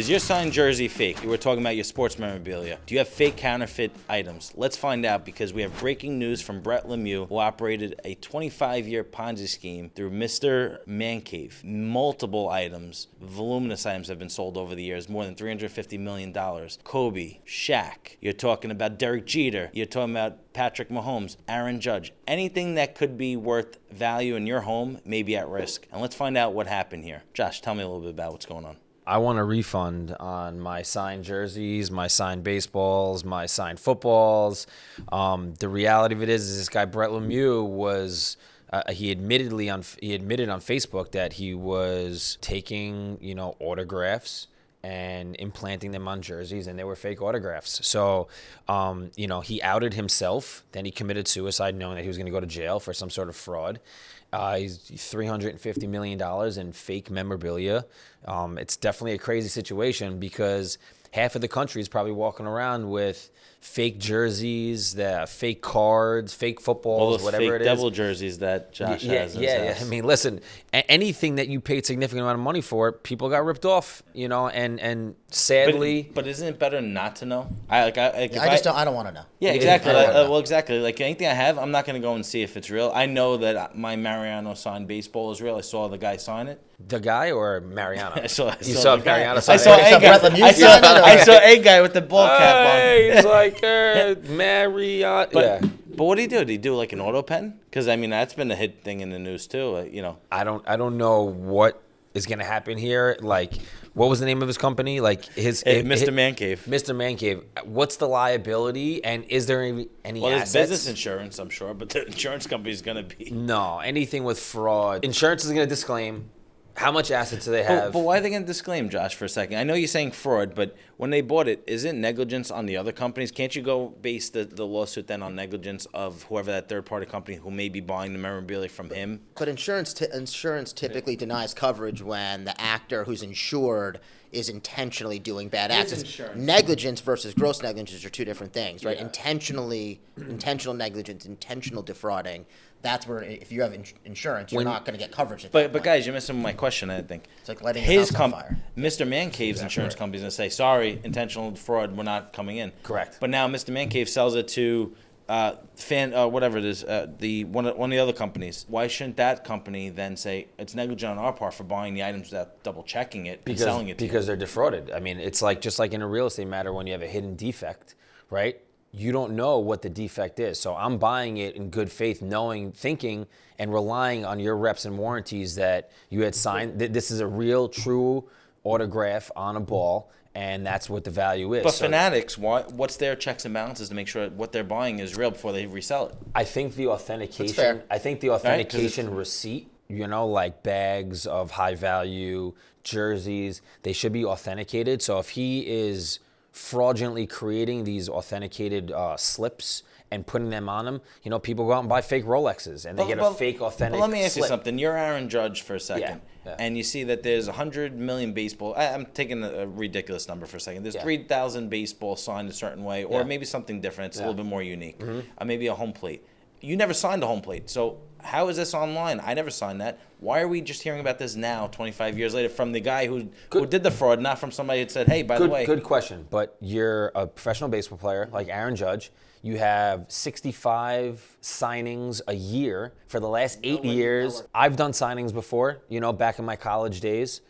Is your signed jersey fake? You were talking about your sports memorabilia. Do you have fake counterfeit items? Let's find out, because we have breaking news from Brett Lemieux, who operated a 25-year Ponzi scheme through Mister ManCave. Multiple items, voluminous items, have been sold over the years, more than $350 million. Kobe, Shaq. You're talking about Derek Jeter. You're talking about Patrick Mahomes, Aaron Judge. Anything that could be worth value in your home may be at risk. And let's find out what happened here. Josh, tell me a little bit about what's going on. I want a refund on my signed jerseys, my signed baseballs, my signed footballs. The reality of it is this guy Brett Lemieux was he admitted on Facebook that he was taking autographs and implanting them on jerseys, and they were fake autographs. So, he outed himself. Then he committed suicide, knowing that he was going to go to jail for some sort of fraud. He's $350 million in fake memorabilia. It's definitely a crazy situation, because half of the country is probably walking around with fake jerseys, fake cards, fake footballs, all those whatever fake it is. devil jerseys that Josh has. Yeah. I mean, listen, anything that you paid significant amount of money for, people got ripped off, and sadly. But isn't it better not to know? I don't want to know. Yeah, exactly. Well, exactly. Like anything I have, I'm not going to go and see if it's real. I know that my Mariano signed baseball is real. I saw the guy sign it. The guy or Mariano? I saw Mariano. I saw a guy with the ball cap on. He's like Mariano. But what did he do? Did he do like an auto pen? Because I mean, that's been a hit thing in the news too. I don't know what is going to happen here. Like, what was the name of his company? Like Mister ManCave. Mister ManCave. What's the liability, and is there any assets? There's business insurance, I'm sure, but the insurance company is going to be anything with fraud. Insurance is going to disclaim. How much assets do they have? But why are they going to disclaim, Josh, for a second? I know you're saying fraud, but when they bought it, isn't negligence on the other companies? Can't you go base the lawsuit then on negligence of whoever that third-party company who may be buying the memorabilia from him? But insurance typically denies coverage when the actor who's insured is intentionally doing bad acts. Negligence versus gross negligence are two different things, right? Yeah. Intentional negligence, intentional defrauding. That's where, if you have insurance, you're not going to get coverage. But guys, you're missing my question, I think. It's like letting his house on fire. Mr. ManCave's insurance company is going to say, sorry, intentional fraud, we're not coming in. Correct. But now Mr. ManCave sells it to whatever it is, one of the other companies. Why shouldn't that company then say it's negligent on our part for buying the items without double checking it and selling it to because they're defrauded? I mean, it's like just like in a real estate matter when you have a hidden defect, right? You don't know what the defect is. So I'm buying it in good faith, thinking and relying on your reps and warranties that you had signed. This is a real, true autograph on a ball, and that's what the value is. But Fanatics, what's their checks and balances to make sure what they're buying is real before they resell it? I think the authentication receipt, like bags of high value jerseys, they should be authenticated. So if he is fraudulently creating these authenticated slips and putting them on them, people go out and buy fake Rolexes and they get a fake authentic let me ask slip. You something. You're Aaron Judge for a second, and you see that there's 100 million baseball. I'm taking a ridiculous number for a second. There's 3,000 baseballs signed a certain way, or maybe something different. It's a little bit more unique. Maybe a home plate. You never signed a home plate, so how is this online? I never signed that. Why are we just hearing about this now, 25 years later, from the guy who did the fraud, not from somebody that said, hey, by the way. Good question. But you're a professional baseball player like Aaron Judge. You have 65 signings a year for the last 8 years. I've done signings before, back in my college days.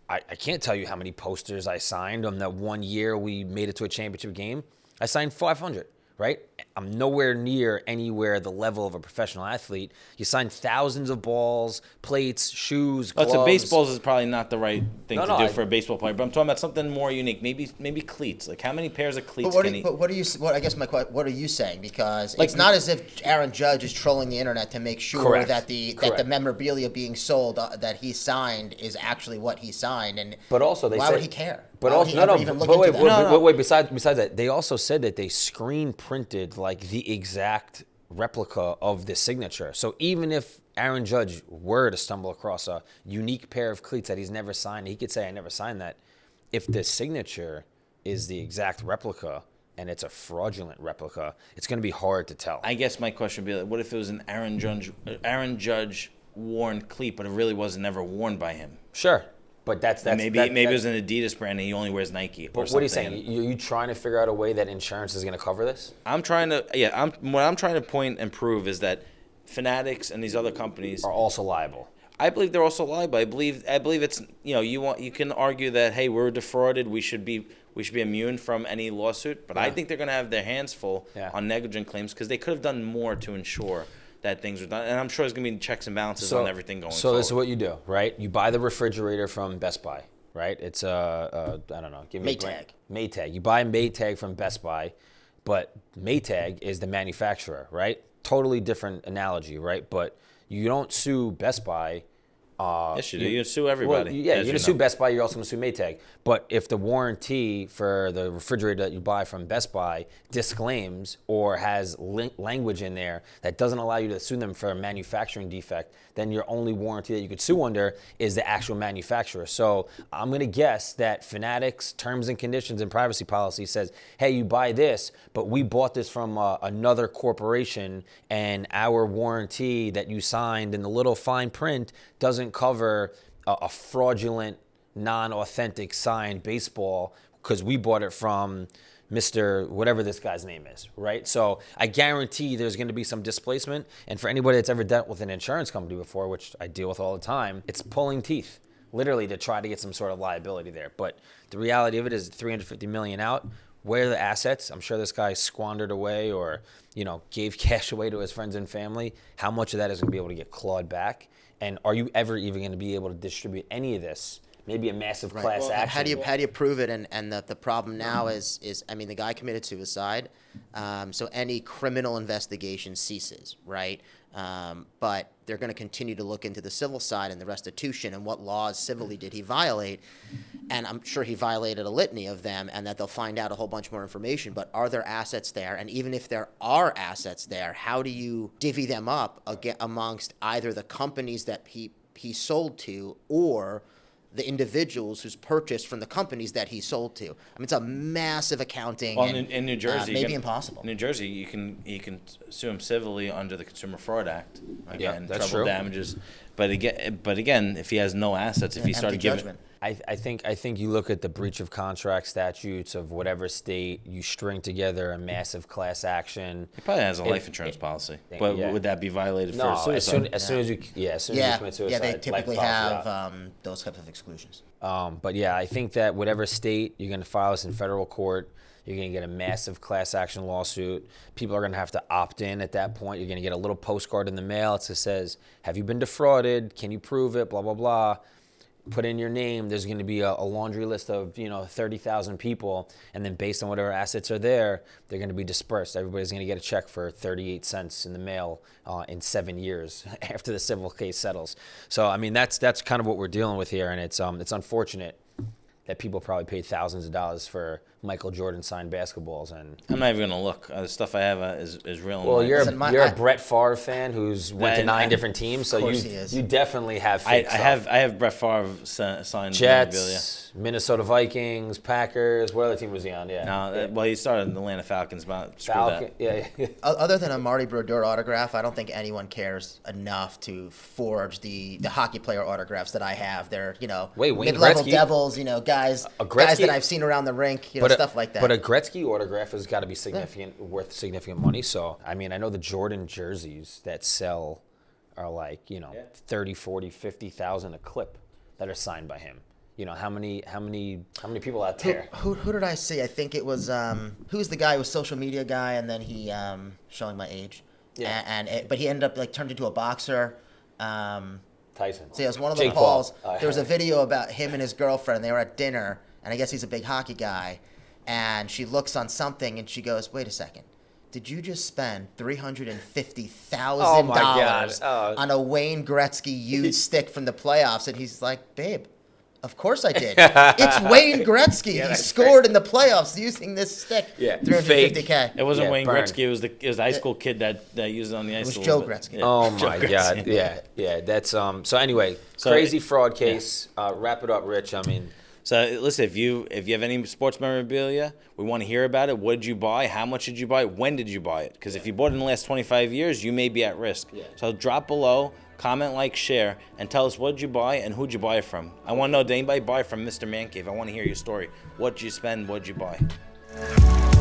I can't tell you how many posters I signed on that 1 year we made it to a championship game. I signed 500. Right? I'm nowhere near anywhere the level of a professional athlete. You sign thousands of balls, plates, shoes, gloves. So baseballs is probably not the right thing to do for a baseball player. But I'm talking about something more unique. Maybe cleats. Like how many pairs of cleats can he? But what are you saying? Because it's not as if Aaron Judge is trolling the internet to make sure that the memorabilia being sold that he signed is actually what he signed. And but also why would he care? But also, wait. Besides that, they also said that they screen printed like the exact replica of the signature. So even if Aaron Judge were to stumble across a unique pair of cleats that he's never signed, he could say, I never signed that. If the signature is the exact replica and it's a fraudulent replica, it's going to be hard to tell. I guess my question would be, like, what if it was an Aaron Judge worn cleat, but it really wasn't ever worn by him? Sure. But that's maybe it was an Adidas brand and he only wears Nike. But what are you saying? You trying to figure out a way that insurance is going to cover this? What I'm trying to point and prove is that Fanatics and these other companies are also liable. I believe they're also liable. I believe it's you can argue that, hey, we're defrauded, we should be immune from any lawsuit, but I think they're going to have their hands full on negligent claims because they could have done more to ensure that things were done, and I'm sure there's going to be checks and balances on everything going forward. So this is what you do, right? You buy the refrigerator from Best Buy, right? It's I don't know, give me Maytag. Maytag. You buy Maytag from Best Buy, but Maytag is the manufacturer, right? Totally different analogy, right? But you don't sue Best Buy. Yes, you do. You sue everybody. Well, yeah, you're going to sue Best Buy. You're also going to sue Maytag. But if the warranty for the refrigerator that you buy from Best Buy disclaims or has language in there that doesn't allow you to sue them for a manufacturing defect, then your only warranty that you could sue under is the actual manufacturer. So I'm going to guess that Fanatics terms and conditions and privacy policy says, hey, you buy this, but we bought this from another corporation, and our warranty that you signed in the little fine print doesn't cover a fraudulent, non-authentic signed baseball because we bought it from Mr. whatever this guy's name is, right? So I guarantee there's going to be some displacement. And for anybody that's ever dealt with an insurance company before, which I deal with all the time, it's pulling teeth, literally, to try to get some sort of liability there. But the reality of it is $350 million out. Where are the assets? I'm sure this guy squandered away or, gave cash away to his friends and family. How much of that is going to be able to get clawed back? And are you ever even going to be able to distribute any of this? Maybe a massive class action. How do you prove it? And the problem now is the guy committed suicide, so any criminal investigation ceases, right? But they're going to continue to look into the civil side and the restitution and what laws civilly did he violate. And I'm sure he violated a litany of them, and that they'll find out a whole bunch more information. But are there assets there? And even if there are assets there, how do you divvy them up amongst either the companies that he sold to or the individuals who's purchased from the companies that he sold to? I mean, it's a massive accounting. Well, in New Jersey, maybe impossible. In New Jersey, you can sue him civilly under the Consumer Fraud Act. Again, that's treble true. Damages. But again, if he has no assets, if he started giving. Judgment. I think you look at the breach of contract statutes of whatever state, you string together a massive class action. He probably has a life insurance policy, but would that be violated for suicide? As soon as you commit suicide. Yeah, they typically have those types of exclusions. But yeah, I think that whatever state, you're going to file this in federal court. You're going to get a massive class action lawsuit. People are going to have to opt in at that point. You're going to get a little postcard in the mail. It says, have you been defrauded? Can you prove it? Blah, blah, blah. Put in your name. There's going to be a laundry list of 30,000 people, and then based on whatever assets are there, they're going to be dispersed. Everybody's going to get a check for 38 cents in the mail in 7 years after the civil case settles. So I mean that's kind of what we're dealing with here, and it's unfortunate that people probably paid thousands of dollars for Michael Jordan signed basketballs. And I'm not even gonna look. The stuff I have is real. Well, you're a Brett Favre fan who's went to 9 different teams, so you definitely have fake stuff. I have Brett Favre signed Jets, memorabilia. Minnesota Vikings, Packers. What other team was he on? Well, he started in the Atlanta Falcons, but screw that. Yeah. Other than a Marty Brodeur autograph, I don't think anyone cares enough to forge the hockey player autographs that I have. They're Wayne mid-level Gretzky? Devils, guys that I've seen around the rink, stuff like that. But a Gretzky autograph has got to be worth significant money. So I mean, I know the Jordan jerseys that sell are like 30, 40, 50,000 a clip that are signed by him. How many people out there? Who did I see? I think it was who's the guy who was social media guy, and then he showing my age. Yeah. But he ended up turned into a boxer. Tyson. So it was one of the Pauls. There was a video about him and his girlfriend. They were at dinner, and I guess he's a big hockey guy. And she looks on something, and she goes, "Wait a second. Did you just spend $350,000 on a Wayne Gretzky used stick from the playoffs?" And he's like, "Babe, of course I did. It's Wayne Gretzky. He scored in the playoffs using this stick. Yeah, $350K. It wasn't Wayne Gretzky. It was the high school kid that used it on the ice. It was Joe Gretzky. Yeah. Oh my God. Yeah. That's So anyway, crazy fraud case. Wrap it up, Rich. I mean. So listen, if you have any sports memorabilia, we want to hear about it. What did you buy? How much did you buy? When did you buy it? Because if you bought it in the last 25 years, you may be at risk. Yeah. So drop below. Comment, like, share, and tell us what did you buy and who'd you buy it from. I want to know, did anybody buy from Mister ManCave? I want to hear your story. What did you spend? What did you buy?